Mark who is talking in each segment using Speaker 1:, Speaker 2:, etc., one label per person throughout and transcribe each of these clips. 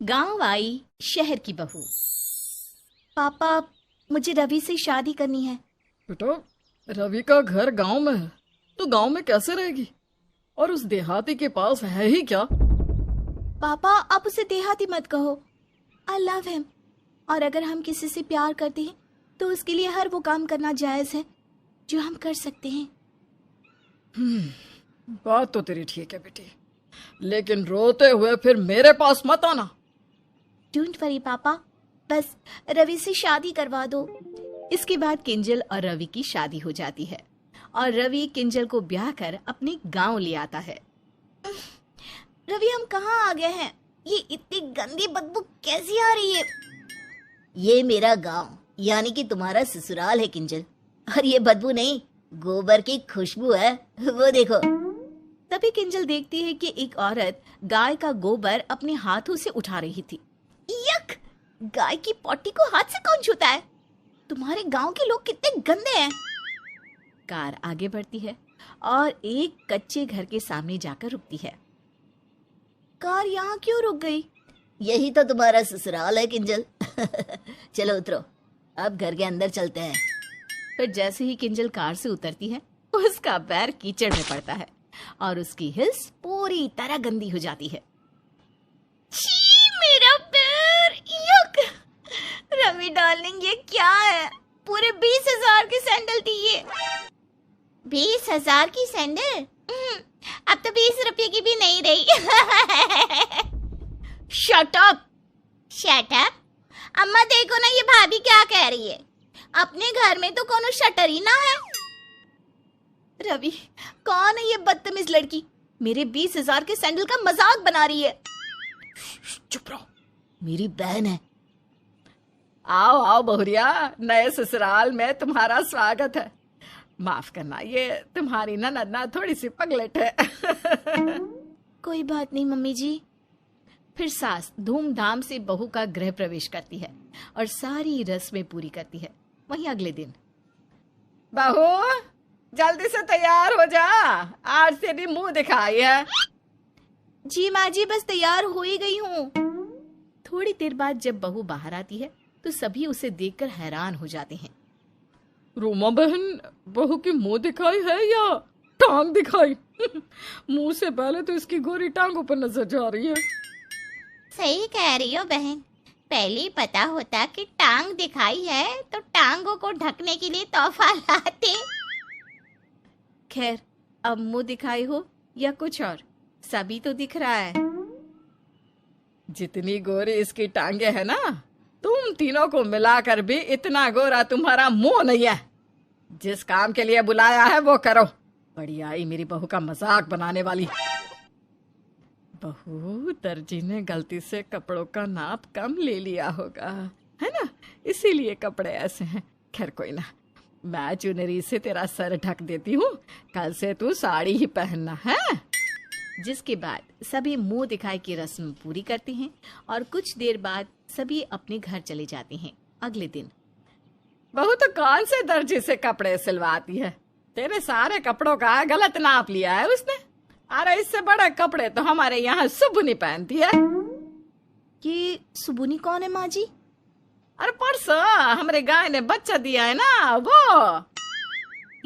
Speaker 1: गांव आई शहर की बहू। पापा, मुझे रवि से शादी करनी है।
Speaker 2: बेटा, रवि का घर गांव में है तो गांव में कैसे रहेगी? और उस देहाती के पास है ही क्या?
Speaker 1: पापा, आप उसे देहाती मत कहो। I love him. और अगर हम किसी से प्यार करते हैं तो उसके लिए हर वो काम करना जायज है जो हम कर सकते हैं।
Speaker 2: बात तो तेरी ठीक है बेटी, लेकिन रोते हुए फिर मेरे पास मत आना।
Speaker 1: डोंट वरी पापा, बस रवि से शादी करवा दो। इसके बाद किंजल और रवि की शादी हो जाती है और रवि किंजल को ब्याह कर अपने गांव ले आता है। रवि, हम कहाँ आ गए हैं? ये इतनी गंदी बदबू कैसी आ रही है?
Speaker 3: ये मेरा गांव यानी कि तुम्हारा ससुराल है किंजल, और ये बदबू नहीं, गोबर की खुशबू है। वो देखो।
Speaker 1: तभी किंजल देखती है कि एक औरत गाय का गोबर अपने हाथों से उठा रही थी। यक! गाय की पॉटी को हाथ से कौन छूता है? तुम्हारे गांव के लोग कितने गंदे हैं। कार आगे बढ़ती है और एक कच्चे घर के सामने जाकर रुकती है। कार यहाँ क्यों रुक गई?
Speaker 3: यही तो तुम्हारा ससुराल है किंजल। चलो उतरो, अब घर के अंदर चलते हैं।
Speaker 1: फिर जैसे ही किंजल कार से उतरती है उसका पैर कीचड़ में पड़ता है और उसकी हिल्स पूरी तरह गंदी हो जाती है। छी, मेरा पैर! यक! रवि डार्लिंग, ये क्या है? पूरे 20,000 की सैंडल थी ये। 20,000 की सैंडल? अब तो 20 रुपए की भी नहीं रही। Shut up! Shut up! अम्मा देखो ना, ये भाभी क्या कह रही है। अपने घर में तो कोनो शटर ही ना है। रवि, कौन है ये बदतमीज लड़की? मेरे 20,000 के सैंडल का मजाक बना रही है।
Speaker 3: चुप रहो, मेरी बहन है।
Speaker 2: आओ आओ बहुरिया, नए ससुराल में तुम्हारा स्वागत है। माफ करना, ये तुम्हारी ननद थोड़ी सी पगलेट है।
Speaker 1: कोई बात नहीं मम्मी जी। फिर सास धूमधाम से बहू का गृह प्रवेश करती है और सारी रस्में पूरी करती है। वहीं अगले दिन,
Speaker 2: बहू जल्दी से तैयार हो जा, आज तेरी मुंह दिखाई है।
Speaker 1: जी माँ जी, बस तैयार हो ही गई हूँ। थोड़ी देर बाद जब बहू बाहर आती है तो सभी उसे देखकर हैरान हो जाते हैं।
Speaker 2: रोमा बहन, बहू की मुंह दिखाई है या टांग दिखाई? मुंह से पहले तो इसकी गोरी टांगों पर नजर जा रही है।
Speaker 4: सही कह रही हो बहन, पहले पता होता कि टांग दिखाई है तो टांगों को ढकने के लिए तोहफा लाते।
Speaker 1: खैर, अब मुंह दिखाई हो या कुछ और, सभी तो दिख रहा है।
Speaker 2: जितनी गोरी इसकी टांगे है ना, तुम तीनों को मिलाकर भी इतना गोरा तुम्हारा मुंह नहीं है। जिस काम के लिए बुलाया है वो करो। बड़ी आई मेरी बहू का मजाक बनाने वाली। बहू, दर्जी ने गलती से कपड़ों का नाप कम ले लिया होगा, है ना? इसीलिए कपड़े ऐसे हैं। खैर कोई ना, मैं चुनरी से तेरा सर ढक देती हूँ, कल से तू साड़ी ही पहनना है।
Speaker 1: जिसके बाद सभी मुंह दिखाई की रस्म पूरी करते हैं और कुछ देर बाद सभी अपने घर चले जाते हैं। अगले दिन,
Speaker 2: बहू तो कौन से दर्जी से कपड़े सिलवाती है? तेरे सारे कपड़ों का गलत नाप लिया है उसने। अरे इससे बड़े कपड़े तो हमारे यहाँ सुबुनी पहनती है।
Speaker 1: ये सुबुनी कौन है माँ जी?
Speaker 2: अरे परसों हमारे गाय ने बच्चा दिया है ना, वो।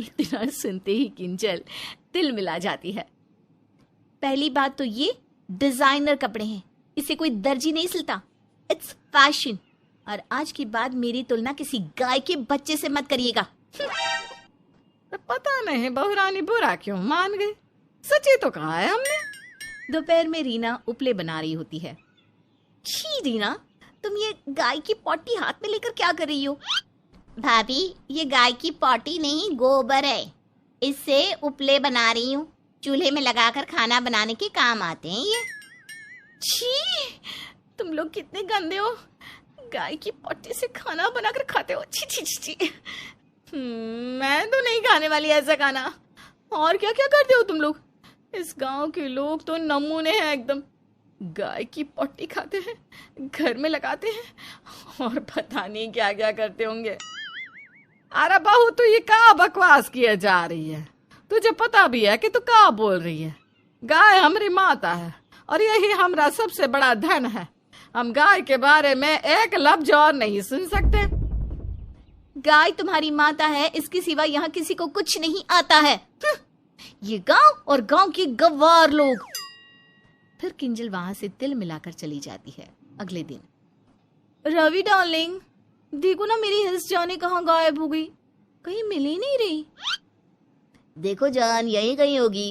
Speaker 1: इतना सुनते ही किंजल दिल मिला जाती है। पहली बात तो ये डिजाइनर कपड़े हैं, इसे कोई दर्जी नहीं सिलता। It's fashion. और आज के बाद मेरी तुलना किसी गाय के बच्चे से मत करिएगा।
Speaker 2: तो पता नहीं बहुरानी बुरा क्यों मान गई। सच्ची तो कहा है हमने।
Speaker 1: दोपहर में रीना उपले बना रही होती है। छी रीना, तुम ये गाय की पॉटी हाथ में लेकर क्या कर रही हो?
Speaker 4: भाभी, ये गाय की पॉटी नहीं, गोबर है। इससे उपले बना रही हूँ। चूल्हे में लगाकर खाना बनाने के काम आते हैं ये।
Speaker 1: छी, तुम लोग कितने गंदे हो। गाय की पॉटी से खाना बनाकर खाते हो? छी छी छी छी। मैं तो नहीं खाने वाली ऐसा खाना। और क्या क्या करते हो तुम लोग? इस गांव के लोग तो नमूने हैं एकदम। गाय की पॉटी खाते हैं, घर में लगाते हैं और पता नहीं क्या क्या करते होंगे।
Speaker 2: अरे बहू, तू ये क्या बकवास किए जा रही है? तुझे पता भी है कि तू क्या बोल रही है? गाय हमारी माता है और यही हमारा सबसे बड़ा धन है। हम गाय के बारे में एक लफ्ज और नहीं सुन सकते।
Speaker 1: गाय तुम्हारी माता है, इसके सिवा यहाँ किसी को कुछ नहीं आता है। ये गांव और गांव के गवार लोग। फिर किंजल वहां से तिल मिलाकर चली जाती है। अगले दिन, रवि डार्लिंग, देखो ना मेरी हिल्स जाने कहाँ गायब हो गई, कहीं मिल ही नहीं रही।
Speaker 3: देखो जान, यहीं कहीं होगी।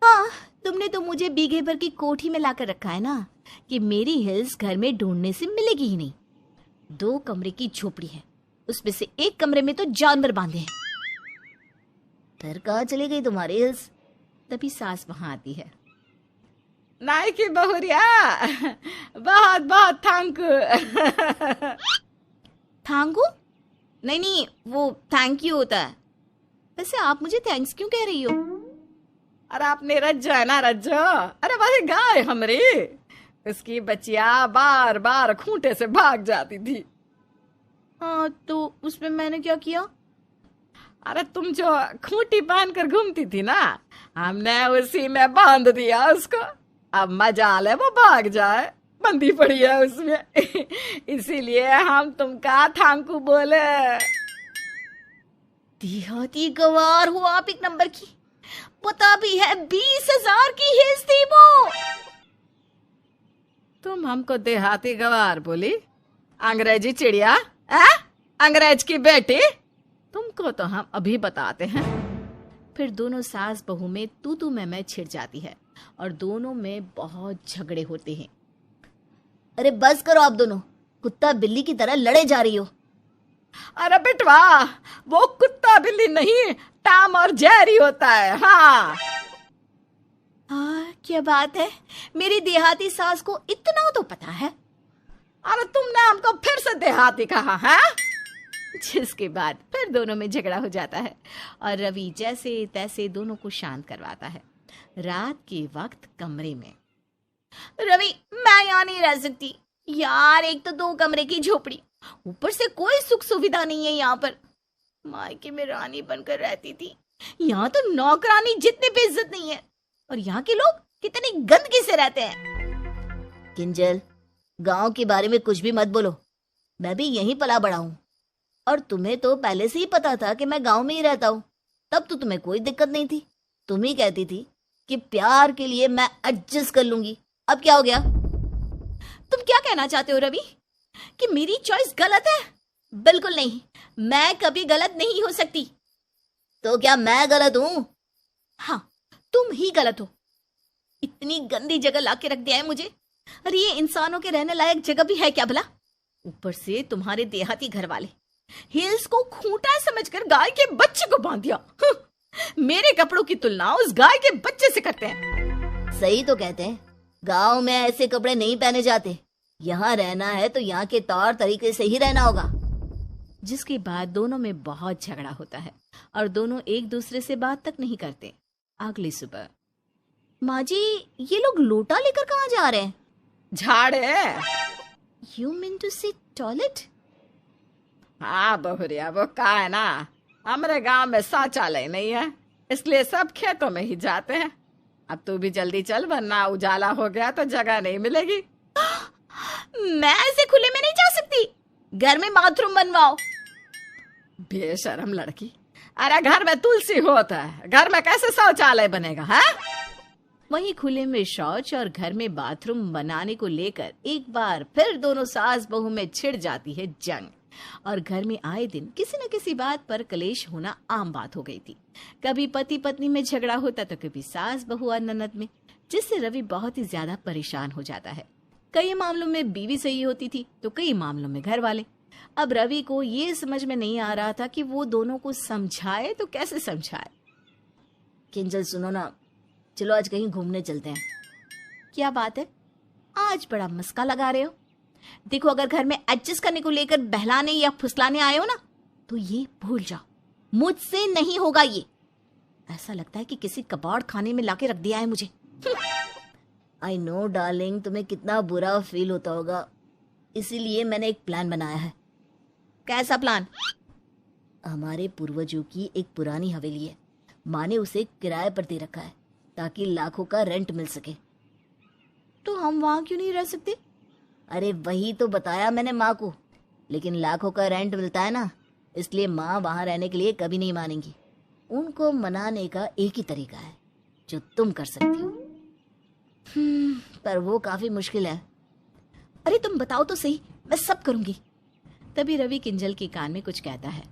Speaker 1: हाँ, तुमने तो मुझे बीघे भर की कोठी में लाकर रखा है ना, कि मेरी हिल्स घर में ढूंढने से मिलेगी ही नहीं। 2 कमरे की झोपड़ी है, उसमें से एक कमरे में तो जानवर बांधे हैं।
Speaker 3: फिर कहाँ चली गई तुम्हारी हिल्स?
Speaker 1: तभी सास वहां आती है।
Speaker 2: नाई की बहुरिया, बहुत बहुत थैंक
Speaker 1: थैंक यू? नहीं, वो थैंक यू होता है। वैसे आप मुझे थैंक्स क्यों कह रही हो?
Speaker 2: अरे आपने रज्जो है ना, रज्जो। अरे वही गाय हमरी, उसकी बच्चिया बार बार खूंटे से भाग जाती थी।
Speaker 1: हाँ, तो उसमें मैंने क्या किया?
Speaker 2: अरे तुम जो खूंटी बांध कर घूमती थी ना, हमने उसी में बांध दिया उसको। अब मजाल है वो भाग जाए, बंदी पड़ी है उसमें। इसीलिए हम तुमका थांकू बोले।
Speaker 1: देहाती गवार हो आप, एक नंबर की। पता भी है 20,000 की हिल्स थी वो।
Speaker 2: तुम हमको देहाती गवार बोली? अंग्रेजी चिड़िया, अंग्रेज की बेटी। तुमको तो हम अभी बताते हैं।
Speaker 1: फिर दोनों सास बहू में तू मैं छिड़ जाती है और दोनों में बहुत झगड़े होते हैं।
Speaker 3: अरे बस करो आप दोनों, कुत्ता बिल्ली की तरह लड़े जा रही हो।
Speaker 2: अरे बेटवा, वो कुत्ता बिल्ली नहीं, टॉम और जेरी होता है। हाँ,
Speaker 1: क्या बात है, मेरी देहाती सास को इतना तो पता है।
Speaker 2: अरे तुमने हमको फिर से देहाती कहा है।
Speaker 1: जिसके बाद फिर दोनों में झगड़ा हो जाता है और रवि जैसे तैसे दोनों को शांत करवाता है। रात के वक्त कमरे में, रवि मैं यहाँ नहीं रह सकती यार, एक तो 2 कमरे की झोपड़ी, ऊपर से कोई सुख सुविधा नहीं है यहाँ पर। मायके में रानी बनकर रहती थी, यहाँ तो नौकरानी जितनी बेइज्जत नहीं है, और यहाँ के लोग कितनी गंदगी से रहते हैं।
Speaker 3: किंजल, गांव के बारे में कुछ भी मत बोलो। मैं भी यहीं पला बड़ा हूँ, और तुम्हें तो पहले से ही पता था कि मैं गांव में ही रहता हूँ। तब तो तुम्हें कोई दिक्कत नहीं थी। तुम ही कहती थी कि प्यार के लिए मैं एडजस्ट कर लूंगी। अब क्या हो गया?
Speaker 1: तुम क्या कहना चाहते हो रवि, कि मेरी चॉइस गलत है? बिल्कुल नहीं, मैं कभी गलत नहीं हो सकती।
Speaker 3: तो क्या मैं गलत हूँ?
Speaker 1: हाँ, तुम ही गलत हो। इतनी गंदी जगह लाके रख दिया है मुझे। अरे ये इंसानों के रहने लायक जगह भी है क्या भला? ऊपर से तुम्हारे देहाती घर वाले हिल्स को खूंटा समझकर गाय के बच्चे को बांध दिया। मेरे कपड़ों की तुलना उस गाय के बच्चे से करते हैं।
Speaker 3: सही तो कहते हैं, गांव में ऐसे कपड़े नहीं पहने जाते। यहाँ रहना है तो यहाँ के तौर तरीके से ही रहना होगा।
Speaker 1: जिसके बाद दोनों में बहुत झगड़ा होता है और दोनों एक दूसरे से बात तक नहीं करते। अगली सुबह, माँ जी, ये लोग लोटा लेकर कहाँ जा रहे हैं?
Speaker 2: झाड़े।
Speaker 1: यू मीन टू से टॉयलेट?
Speaker 2: हाँ बहुरिया, वो का है ना, हमारे गांव में शौचालय नहीं है, इसलिए सब खेतों में ही जाते हैं। अब तू भी जल्दी चल, वरना उजाला हो गया तो जगह नहीं मिलेगी।
Speaker 1: मैं ऐसे खुले में नहीं जा सकती, घर में बाथरूम बनवाओ।
Speaker 2: बेशरम लड़की, अरे घर में तुलसी होता है, घर में कैसे शौचालय बनेगा? है
Speaker 1: वहीं खुले में शौच और घर में बाथरूम बनाने को लेकर एक बार फिर दोनों सास बहू में छिड़ जाती है जंग, और घर में आए दिन किसी न किसी बात पर कलेश होना आम बात हो गई थी। कभी पति पत्नी में झगड़ा होता तो कभी सास बहू और ननद में, जिससे रवि बहुत ही ज्यादा परेशान हो जाता है। कई मामलों में बीवी सही होती थी तो कई मामलों में घर वाले। अब रवि को ये समझ में नहीं आ रहा था कि वो दोनों को समझाए तो कैसे समझाए।
Speaker 3: किंजल सुनो ना, चलो आज कहीं घूमने चलते हैं।
Speaker 1: क्या बात है, आज बड़ा मस्का लगा रहे हो? देखो, अगर घर में एडजस्ट करने को लेकर बहलाने या फुसलाने आए हो ना, तो ये भूल जाओ, मुझसे नहीं होगा ये। ऐसा लगता है कि किसी कबाड़ खाने में लाके रख दिया है मुझे।
Speaker 3: आई नो डार्लिंग, तुम्हें कितना बुरा फील होता होगा, इसीलिए मैंने एक प्लान बनाया है।
Speaker 1: कैसा प्लान?
Speaker 3: हमारे पूर्वजों की एक पुरानी हवेली है, माँ ने उसे किराए पर दे रखा है ताकि लाखों का रेंट मिल सके।
Speaker 1: तो हम वहां क्यों नहीं रह सकते?
Speaker 3: अरे वही तो बताया मैंने माँ को, लेकिन लाखों का रेंट मिलता है ना, इसलिए माँ वहां रहने के लिए कभी नहीं मानेंगी। उनको मनाने का एक ही तरीका है जो तुम कर सकती हो। पर वो काफी मुश्किल है।
Speaker 1: अरे तुम बताओ तो सही, मैं सब करूंगी। तभी रवि किंजल के कान में कुछ कहता है।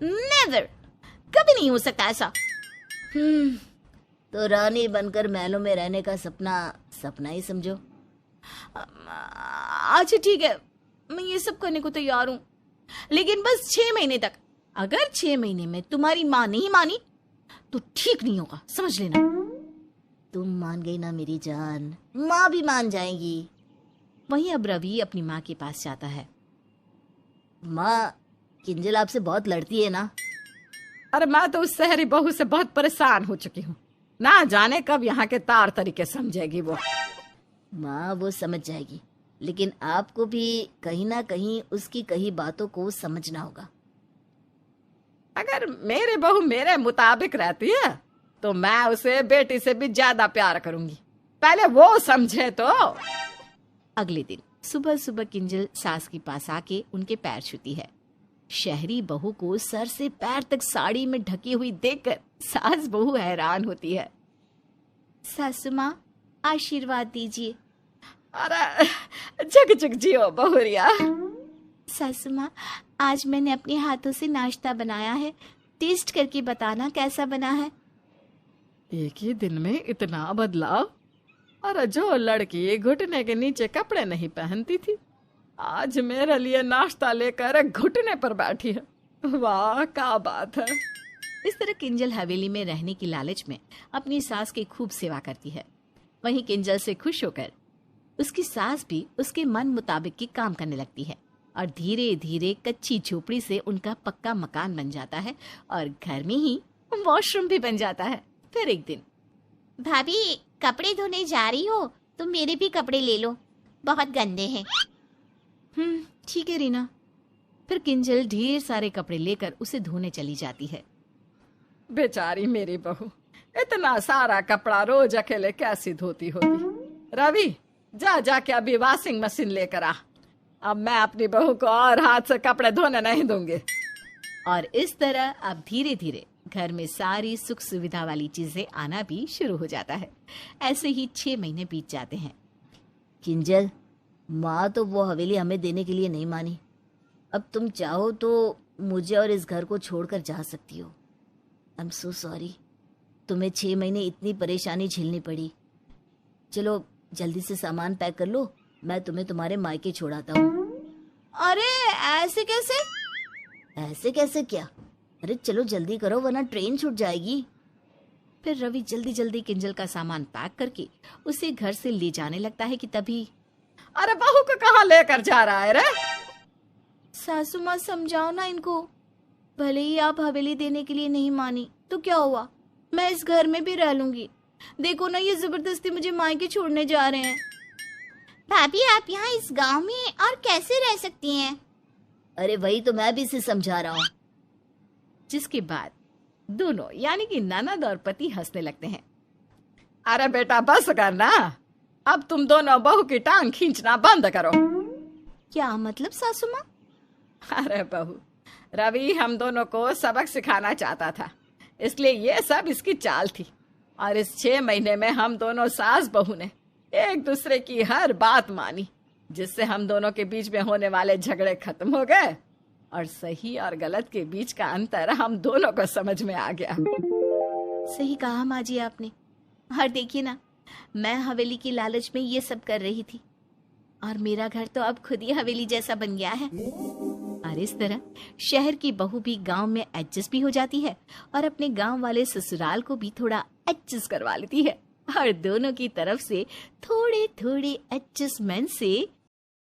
Speaker 1: नेवर, कभी नहीं हो सकता ऐसा।
Speaker 3: तो रानी बनकर महलों में रहने का सपना सपना ही समझो।
Speaker 1: अच्छा ठीक है, मैं ये सब करने को तैयार हूँ, लेकिन बस 6 महीने तक। अगर 6 महीने में तुम्हारी माँ नहीं मानी तो ठीक नहीं होगा, समझ लेना।
Speaker 3: तुम मान गई ना मेरी जान, माँ भी मान जाएगी।
Speaker 1: वहीं अब रवि अपनी माँ के पास जाता है।
Speaker 3: माँ, किंजल आपसे बहुत लड़ती है ना?
Speaker 2: अरे मैं तो उस शहरी बहू से बहुत परेशान हो चुकी हूँ, ना जाने कब यहाँ के तार तरीके समझेगी वो।
Speaker 3: माँ वो समझ जाएगी, लेकिन आपको भी कहीं ना कहीं उसकी कही बातों को समझना होगा।
Speaker 2: अगर मेरी बहू मेरे मुताबिक रहती है तो मैं उसे बेटी से भी ज्यादा प्यार करूंगी, पहले वो समझे तो।
Speaker 1: अगले दिन सुबह सुबह किंजल सास के पास आके उनके पैर छूती है। शहरी बहू को सर से पैर तक साड़ी में ढकी हुई देखकर सास बहू हैरान होती है। सासू माँ, आशीर्वाद दीजिए।
Speaker 2: अरे जग जग जियो बहुरिया।
Speaker 1: सासू माँ, आज मैंने अपने हाथों से नाश्ता बनाया है, टेस्ट करके बताना कैसा बना है।
Speaker 2: एक ही दिन में इतना बदलाव? अरे जो लड़की घुटने के नीचे कपड़े नहीं पहनती थी, आज मेरे लिए नाश्ता लेकर घुटने पर बैठी है। वाह क्या बात है।
Speaker 1: इस तरह किंजल हवेली में रहने की लालच में अपनी सास की खूब सेवा करती है। वहीं किंजल से खुश होकर उसकी सास भी उसके मन मुताबिक की काम करने लगती है और धीरे धीरे कच्ची झोपड़ी से उनका पक्का मकान बन जाता है और घर में ही वॉशरूम भी बन जाता है। फिर एक दिन,
Speaker 4: भाभी कपड़े धोने जा रही हो तो मेरे भी कपड़े ले लो, बहुत गंदे हैं।
Speaker 1: ठीक है रीना। फिर किंजल ढेर सारे कपड़े लेकर उसे धोने चली जाती है।
Speaker 2: बेचारी मेरी बहू, इतना सारा कपड़ा रोज अकेले कैसी धोती होगी। रवि जा जाके अभी वॉशिंग मशीन लेकर आ, अब मैं अपनी बहू को और हाथ से कपड़े धोने नहीं दूंगी।
Speaker 1: और इस तरह अब धीरे धीरे घर में सारी सुख सुविधा वाली चीजें आना भी शुरू हो जाता है। ऐसे ही 6 महीने बीत जाते हैं।
Speaker 3: किंजल, माँ तो वो हवेली हमें देने के लिए नहीं मानी। अब तुम चाहो तो मुझे और इस घर को छोड़कर जा सकती हो। आई एम सो सॉरी, तुम्हें 6 महीने इतनी परेशानी झेलनी पड़ी। चलो जल्दी से सामान पैक कर लो, मैं तुम्हें तुम्हारे मायके छोड़ाता हूँ।
Speaker 1: अरे ऐसे कैसे?
Speaker 3: ऐसे कैसे क्या? अरे चलो जल्दी करो वरना ट्रेन छूट जाएगी।
Speaker 1: फिर रवि जल्दी जल्दी किंजल का सामान पैक करके उसे घर से ले जाने लगता है कि तभी,
Speaker 2: अरे बहू को कहाँ लेकर जा रहा है रे?
Speaker 1: सासू माँ समझाओ ना इनको। भले ही आप हवेली देने के लिए नहीं मानी तो क्या हुआ, मैं इस घर में भी रह लूंगी। देखो ना, ये जबरदस्ती मुझे मायके छोड़ने जा रहे हैं।
Speaker 4: भाभी आप यहाँ इस गांव में और कैसे रह सकती हैं?
Speaker 3: अरे वही तो मैं भी इसे समझा रहा हूँ।
Speaker 1: जिसके बाद दोनों यानी कि ननद और पति हंसने लगते हैं।
Speaker 2: अरे बेटा बस करना, अब तुम दोनों बहू की टांग खींचना बंद करो।
Speaker 1: क्या मतलब सासू माँ?
Speaker 2: अरे बहू, रवि हम दोनों को सबक सिखाना चाहता था, इसलिए ये सब इसकी चाल थी। और इस 6 महीने में हम दोनों सास बहू ने एक दूसरे की हर बात मानी, जिससे हम दोनों के बीच में होने वाले झगड़े खत्म हो गए और सही और गलत के बीच का अंतर हम दोनों को समझ में आ गया।
Speaker 1: सही कहा माँ जी आपने। और देखिए ना, मैं हवेली की लालच में ये सब कर रही थी और मेरा घर तो अब खुद ही हवेली जैसा बन गया है। और इस तरह शहर की बहू भी गांव में एडजस्ट भी हो जाती है और अपने गांव वाले ससुराल को भी थोड़ा एडजस्ट करवा लेती है। और दोनों की तरफ से थोड़े थोड़े एडजस्टमेंट से